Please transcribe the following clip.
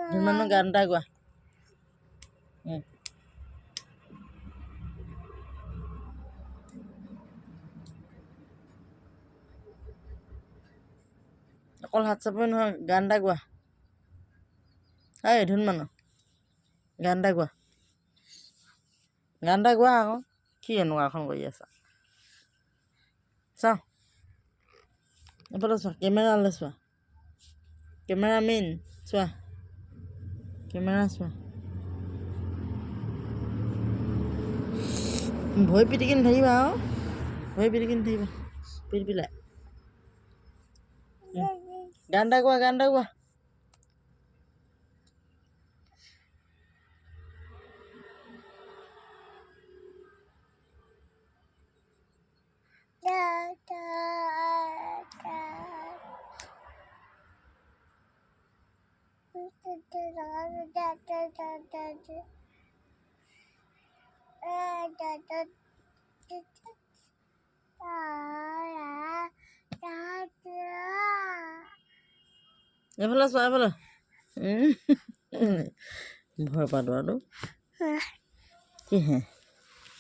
ধুনমানো গান এটা গোৱা অকল হাত চাপৰি নহয় গান এটা গোৱা এই ধুনমানো গান এটা গোৱা আকৌ কি এনেকুৱাখন কৰি আছা চাওঁ এফালে চোৱা কেমেৰালৈ চোৱা কেমেৰামেন চোৱা কেমেৰা চোৱা ভৰি পিটিকি নাথাকিবা আৰু ভৰি পিটিকি নাথাকিবা পিটি পেলাই গান এটা গোৱা এইফালে চোৱা এইফালে ভয় পালোঁ আৰু কি হে